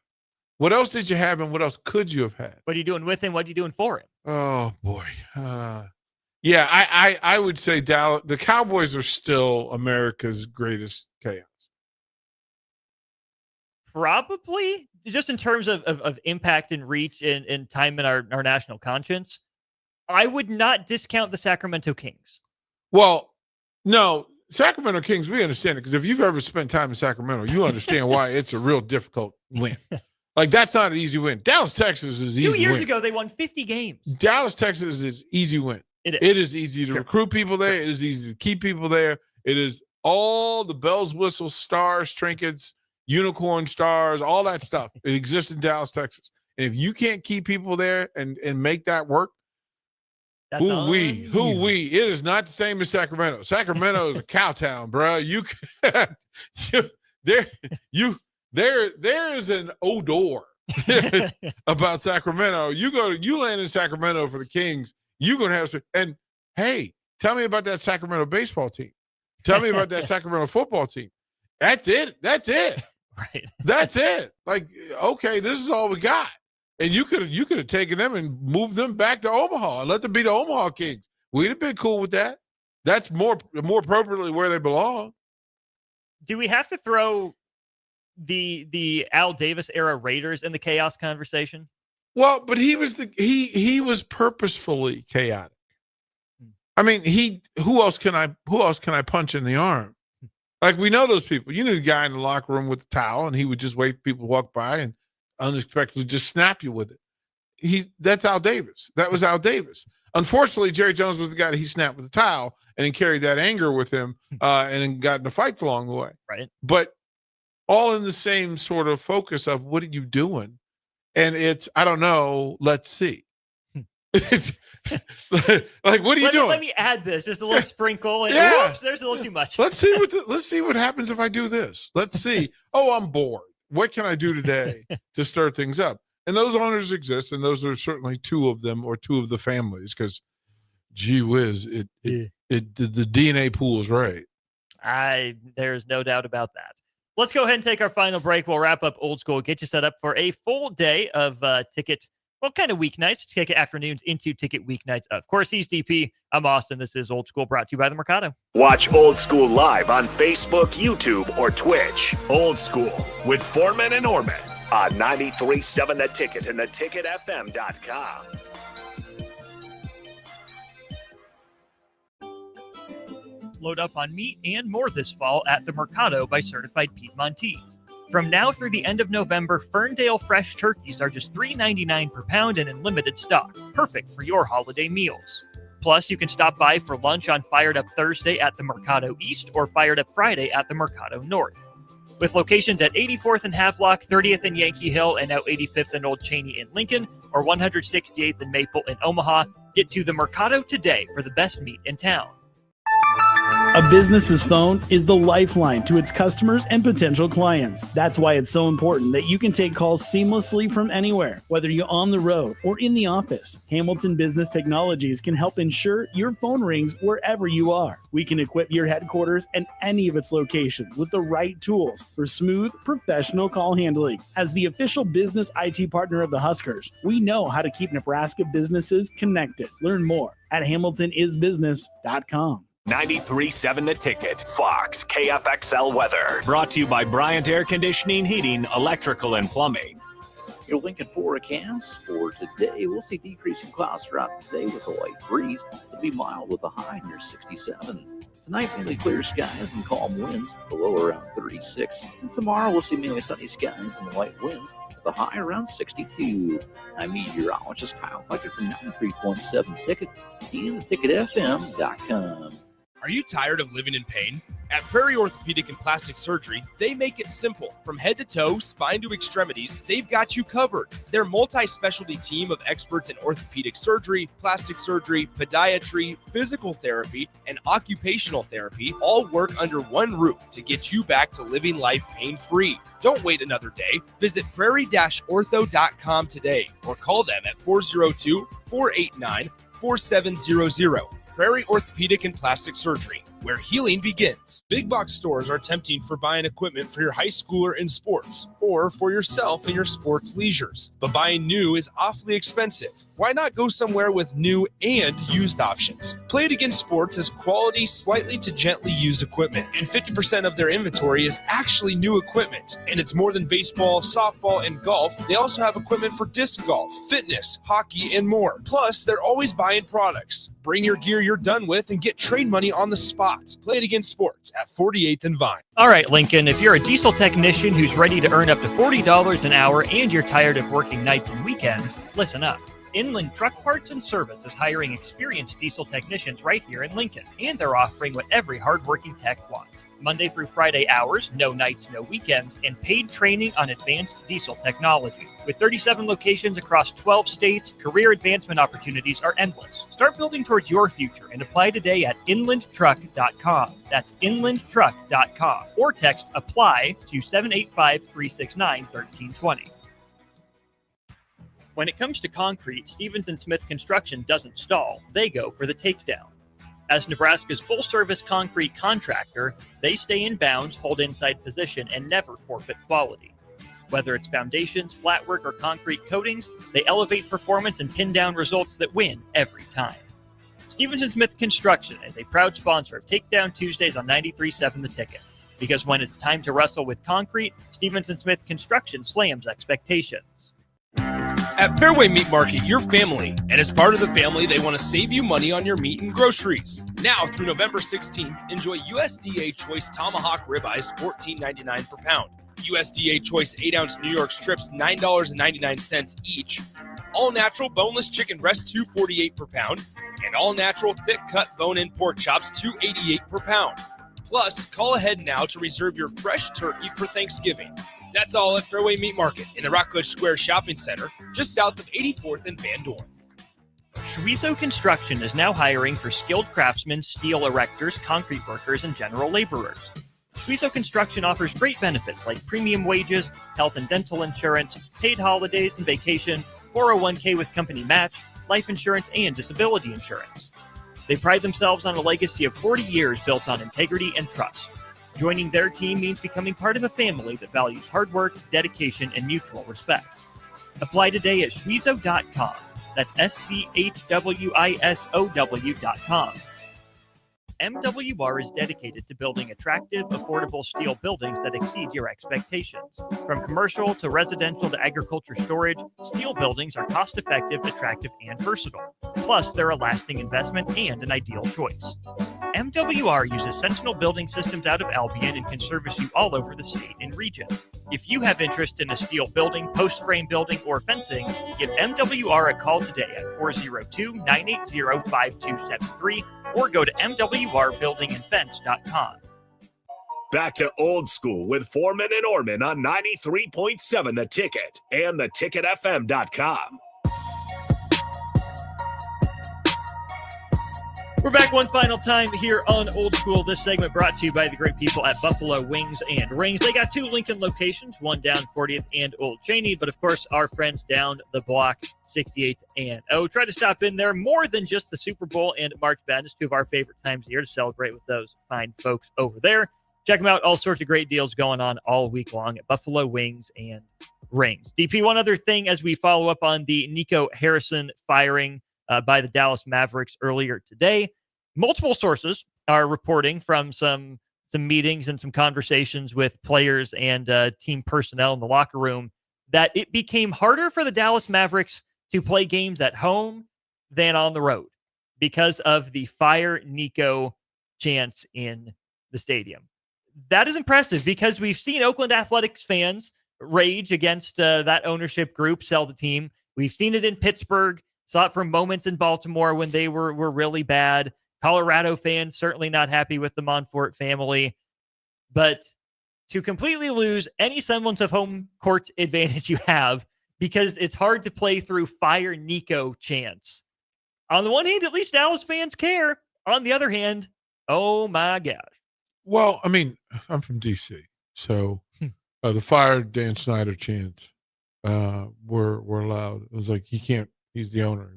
What else did you have, and what else could you have had? What are you doing with him? What are you doing for him? Oh boy. Yeah, I would say Dallas. The Cowboys are still America's greatest chaos. Probably, just in terms of impact and reach and time in our national conscience. I would not discount the Sacramento Kings. Well, no, Sacramento Kings, we understand it because if you've ever spent time in Sacramento, you understand why it's a real difficult win. Like, that's not an easy win. Dallas, Texas is easy. 2 years ago, they won 50 games. Dallas, Texas is easy win. It is easy to recruit people there. It is easy to keep people there. It is all the bells, whistles, stars, trinkets, unicorn stars, all that stuff. It exists in Dallas, Texas. And if you can't keep people there and make that work, who we? It is not the same as Sacramento. Sacramento is a cow town, bro. There is an odor about Sacramento. You land in Sacramento for the Kings, you're gonna have some. And hey, tell me about that Sacramento baseball team. Tell me about that Sacramento football team. That's it. Right. That's it. Like, okay, this is all we got. And you could have taken them and moved them back to Omaha and let them be the Omaha Kings. We'd have been cool with that. That's more appropriately where they belong. Do we have to throw the Al Davis era Raiders in the chaos conversation? Well, but he was purposefully chaotic. I mean, who else can I punch in the arm? Like, we know those people. You know the guy in the locker room with the towel, and he would just wait for people to walk by and unexpectedly just snap you with it. That's Al Davis. That was Al Davis. Unfortunately, Jerry Jones was the guy that he snapped with the towel and then carried that anger with him and then got into fights along the way. Right. But all in the same sort of focus of what are you doing? And it's, I don't know, let's see. It's like, what are you doing? Let me add this, just a little sprinkle. And whoops, there's a little too much. Let's see what happens if I do this. Let's see. Oh, I'm bored. What can I do today to stir things up? And those owners exist, and those are certainly two of them, or two of the families, because gee whiz, the DNA pool is right. There's no doubt about that. Let's go ahead and take our final break. We'll wrap up Old School, get you set up for a full day of ticket, kind of weeknights, ticket afternoons into ticket weeknights. Of course, he's DP. I'm Austin. This is Old School, brought to you by the Mercado. Watch Old School live on Facebook, YouTube, or Twitch. Old School with Foreman and Orman on 93.7 The Ticket and theticketfm.com. Load up on meat and more this fall at the Mercado by Certified Piedmontese. From now through the end of November, Ferndale fresh turkeys are just $3.99 per pound and in limited stock, perfect for your holiday meals. Plus, you can stop by for lunch on Fired Up Thursday at the Mercado East or Fired Up Friday at the Mercado North. With locations at 84th and Havelock, 30th and Yankee Hill, and now 85th and Old Cheney in Lincoln, or 168th and Maple in Omaha, get to the Mercado today for the best meat in town. A business's phone is the lifeline to its customers and potential clients. That's why it's so important that you can take calls seamlessly from anywhere, whether you're on the road or in the office. Hamilton Business Technologies can help ensure your phone rings wherever you are. We can equip your headquarters and any of its locations with the right tools for smooth, professional call handling. As the official business IT partner of the Huskers, we know how to keep Nebraska businesses connected. Learn more at hamiltonisbusiness.com. 93.7 The Ticket, Fox, KFXL weather. Brought to you by Bryant Air Conditioning, Heating, Electrical, and Plumbing. Your Lincoln forecast for today, we'll see decreasing clouds throughout the day with a light breeze. It'll be mild with a high near 67. Tonight, mainly clear skies and calm winds, the low around 36. And tomorrow, we'll see mainly sunny skies and light winds with a high around 62. I'm meteorologist Kyle Fletcher from 93.7 Ticket and theticketfm.com. Are you tired of living in pain? At Prairie Orthopedic and Plastic Surgery, they make it simple. From head to toe, spine to extremities, they've got you covered. Their multi-specialty team of experts in orthopedic surgery, plastic surgery, podiatry, physical therapy, and occupational therapy all work under one roof to get you back to living life pain-free. Don't wait another day. Visit prairie-ortho.com today or call them at 402-489-4700. Prairie Orthopedic and Plastic Surgery, where healing begins. Big box stores are tempting for buying equipment for your high schooler in sports or for yourself in your sports leisures. But buying new is awfully expensive. Why not go somewhere with new and used options? Play It Again Sports has quality, slightly to gently used equipment, and 50% of their inventory is actually new equipment. And it's more than baseball, softball, and golf. They also have equipment for disc golf, fitness, hockey, and more. Plus, they're always buying products. Bring your gear you're done with and get trade money on the spot. Play It Again Sports at 48th and Vine. All right, Lincoln, if you're a diesel technician who's ready to earn up to $40 an hour and you're tired of working nights and weekends, listen up. Inland Truck Parts and Service is hiring experienced diesel technicians right here in Lincoln, and they're offering what every hardworking tech wants. Monday through Friday hours, no nights, no weekends, and paid training on advanced diesel technology. With 37 locations across 12 states, career advancement opportunities are endless. Start building towards your future and apply today at inlandtruck.com. That's inlandtruck.com. Or text APPLY to 785-369-1320. When it comes to concrete, Stevens & Smith Construction doesn't stall. They go for the takedown. As Nebraska's full-service concrete contractor, they stay in bounds, hold inside position, and never forfeit quality. Whether it's foundations, flatwork, or concrete coatings, they elevate performance and pin down results that win every time. Stevens & Smith Construction is a proud sponsor of Takedown Tuesdays on 93.7 The Ticket. Because when it's time to wrestle with concrete, Stevens & Smith Construction slams expectations. At Fairway Meat Market, your family, and as part of the family, they want to save you money on your meat and groceries. Now through November 16th, enjoy USDA Choice Tomahawk Ribeyes $14.99 per pound. USDA Choice 8-ounce New York strips $9.99 each. All natural boneless chicken breast $2.48 per pound. And all natural thick cut bone-in pork chops $2.88 per pound. Plus, call ahead now to reserve your fresh turkey for Thanksgiving. That's all at Fairway Meat Market in the Rockledge Square Shopping Center, just south of 84th and Van Dorn. Schweizo Construction is now hiring for skilled craftsmen, steel erectors, concrete workers, and general laborers. Schweizo Construction offers great benefits like premium wages, health and dental insurance, paid holidays and vacation, 401k with company match, life insurance, and disability insurance. They pride themselves on a legacy of 40 years built on integrity and trust. Joining their team means becoming part of a family that values hard work, dedication, and mutual respect. Apply today at schweizo.com. That's SCHWISOW.com. MWR is dedicated to building attractive, affordable steel buildings that exceed your expectations. From commercial to residential to agriculture storage, steel buildings are cost-effective, attractive, and versatile. Plus, they're a lasting investment and an ideal choice. MWR uses Sentinel Building Systems out of Albion and can service you all over the state and region. If you have interest in a steel building, post-frame building, or fencing, give MWR a call today at 402-980-5273 or go to mwrbuildingandfence.com. Back to Old School with Foreman and Orman on 93.7 The Ticket and theticketfm.com. We're back one final time here on Old School. This segment brought to you by the great people at Buffalo Wings and Rings. They got 2 Lincoln locations, one down 40th and Old Cheney, but of course our friends down the block, 68th and O. Try to stop in there more than just the Super Bowl and March Madness, 2 of our favorite times of year to celebrate with those fine folks over there. Check them out. All sorts of great deals going on all week long at Buffalo Wings and Rings. DP, one other thing as we follow up on the Nico Harrison firing by the Dallas Mavericks earlier today. Multiple sources are reporting from some meetings and some conversations with players and team personnel in the locker room that it became harder for the Dallas Mavericks to play games at home than on the road because of the Fire Nico chants in the stadium. That is impressive because we've seen Oakland Athletics fans rage against that ownership group, sell the team. We've seen it in Pittsburgh, saw it for moments in Baltimore when they were really bad. Colorado fans certainly not happy with the Monfort family. But to completely lose any semblance of home court advantage you have because it's hard to play through Fire Nico chants. On the one hand, at least Dallas fans care. On the other hand, oh my gosh. Well, I mean, I'm from D.C., so the Fire Dan Snyder chants were loud. It was like, he's the owner.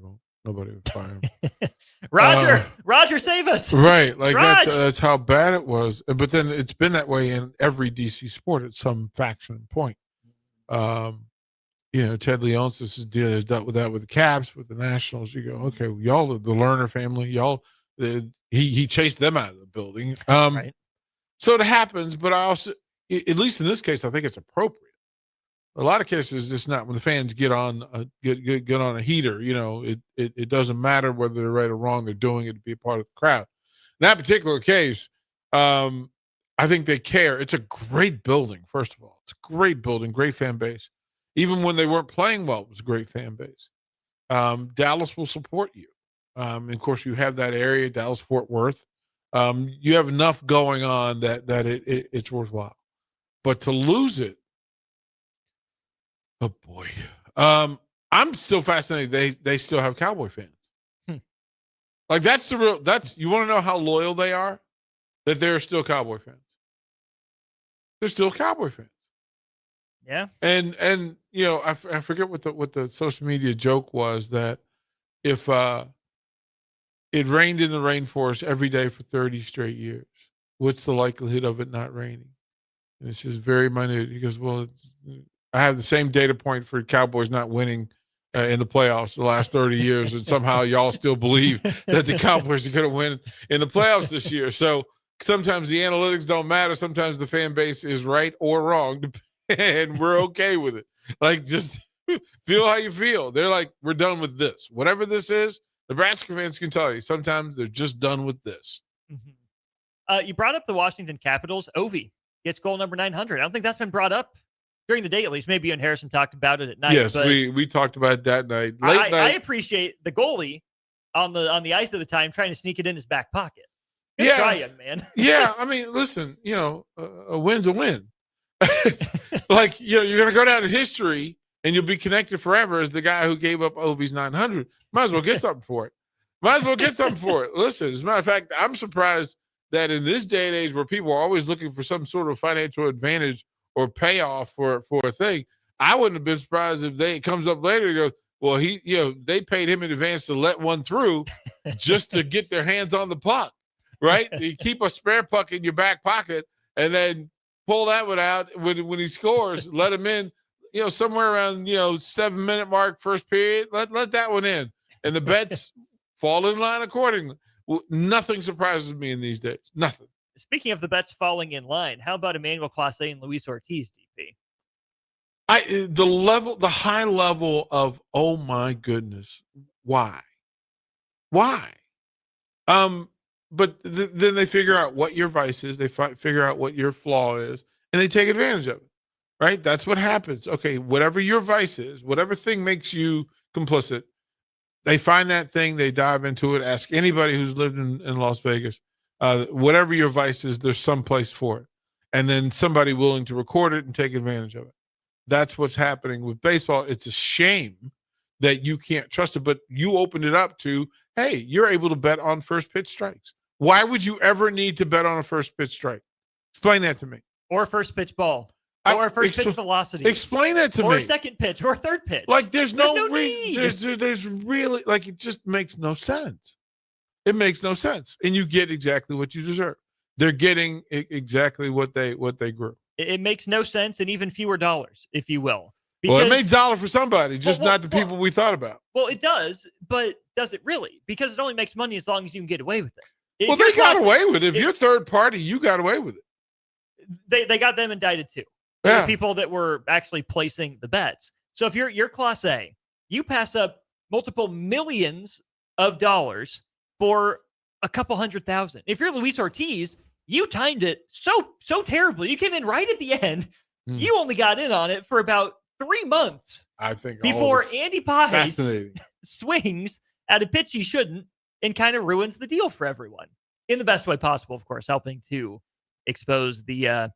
Nobody would fire him. Roger, save us. Right. Like Raj! that's how bad it was. But then it's been that way in every DC sport at some faction point. Ted Leonsis has dealt with that with the Caps, with the Nationals. You go, okay, well, y'all, the Lerner family, he chased them out of the building. Right. So it happens, but I also, at least in this case, I think it's appropriate. A lot of cases, it's not. When the fans get on a heater, it doesn't matter whether they're right or wrong. They're doing it to be a part of the crowd. In that particular case, I think they care. It's a great building, first of all. It's a great building, great fan base. Even when they weren't playing well, it was a great fan base. Dallas will support you. And of course, you have that area, Dallas-Fort Worth. You have enough going on that it's worthwhile. But to lose it, oh boy. I'm still fascinated. They still have Cowboy fans. Like that's you want to know how loyal they are? That they're still Cowboy fans. They're still Cowboy fans. Yeah. And I forget what the social media joke was, that if it rained in the rainforest every day for 30 straight years, what's the likelihood of it not raining? And it's just very minute. He goes, well, I have the same data point for Cowboys not winning in the playoffs the last 30 years, and somehow y'all still believe that the Cowboys are going to win in the playoffs this year. So sometimes the analytics don't matter. Sometimes the fan base is right or wrong, and we're okay with it. Like, just feel how you feel. They're like, we're done with this. Whatever this is, Nebraska fans can tell you, sometimes they're just done with this. Mm-hmm. You brought up the Washington Capitals. Ovi gets goal number 900. I don't think that's been brought up during the day, at least. Maybe you and Harrison talked about it at night. Yes, we talked about it that night. Late night. I appreciate the goalie on the ice at the time trying to sneak it in his back pocket. Good try, young man. Yeah, I mean, listen, a win's a win. Like, you're going to go down in history and you'll be connected forever as the guy who gave up Ovi's 900. Might as well get something for it. Listen, as a matter of fact, I'm surprised that in this day and age where people are always looking for some sort of financial advantage or payoff for a thing, I wouldn't have been surprised if it comes up later and goes, well, they paid him in advance to let one through just to get their hands on the puck, right? You keep a spare puck in your back pocket and then pull that one out when he scores, let him in, somewhere around, 7-minute mark, first period, let that one in. And the bets fall in line accordingly. Nothing surprises me in these days. Nothing. Speaking of the bets falling in line, how about Emmanuel Clase and Luis Ortiz, DP? The high level of, oh my goodness, why? But then they figure out what your vice is. They figure out what your flaw is, and they take advantage of it, right? That's what happens. Okay, whatever your vice is, whatever thing makes you complicit, they find that thing, they dive into it. Ask anybody who's lived in Las Vegas. Whatever your vice is, there's some place for it. and then somebody willing to record it and take advantage of it. That's what's happening with baseball. It's a shame that you can't trust it, but you opened it up to, hey, you're able to bet on first pitch strikes. Why would you ever need to bet on a first pitch strike? Explain that to me. Or first pitch ball. Or first pitch velocity. Explain that to me. Or second pitch or third pitch. Like there's no need. There's really, like, it just makes no sense. It makes no sense. And you get exactly what you deserve. They're getting exactly what they grew. It makes no sense, and even fewer dollars, if you will. Well, it made dollar for somebody, just not the people we thought about. Well, it does, but does it really? Because it only makes money as long as you can get away with it. Well, they got away with it. If you're third party, you got away with it. They got them indicted too. Yeah. The people that were actually placing the bets. So if you're Class A, you pass up multiple millions of dollars for a couple $100,000. If you're Luis Ortiz, you timed it so terribly. You came in right at the end. You only got in on it for about 3 months. I think before Andy Paz swings at a pitch he shouldn't and kind of ruins the deal for everyone in the best way possible, of course, helping to expose the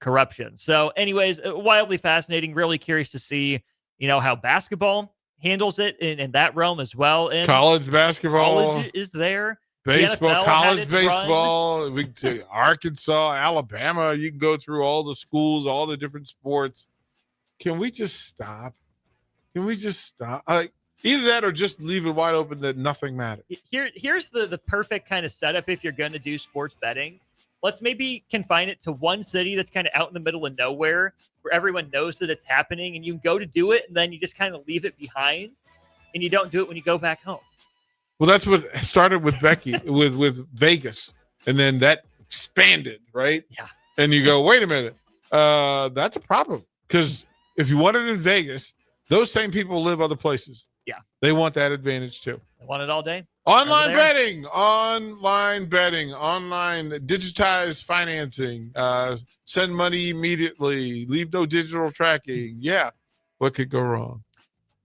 corruption. So anyways, wildly fascinating, really curious to see, how basketball handles it in that realm as well. And college basketball college is there. Baseball, college baseball, we can say Arkansas, Alabama. You can go through all the schools, all the different sports. Can we just stop? Either that or just leave it wide open that nothing matters. Here's the perfect kind of setup if you're going to do sports betting. Let's maybe confine it to one city that's kind of out in the middle of nowhere where everyone knows that it's happening and you can go to do it and then you just kind of leave it behind and you don't do it when you go back home. Well, that's what started with Becky, with Vegas, and then that expanded, right? Yeah. And you go, wait a minute, that's a problem because if you want it in Vegas, those same people live other places. Yeah. They want that advantage too. They want it all day. Online betting, online digitized financing, send money immediately, leave no digital tracking. Yeah. What could go wrong?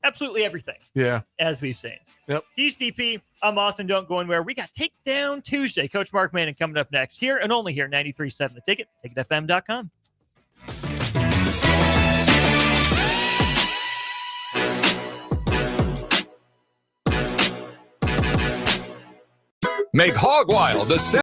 Absolutely everything. Yeah. As we've seen. Yep. DSTP, I'm Austin. Don't go anywhere. We got Takedown Tuesday. Coach Mark Manning coming up next here and only here, 93.7 The Ticket, ticketfm.com. Make Hog Wild the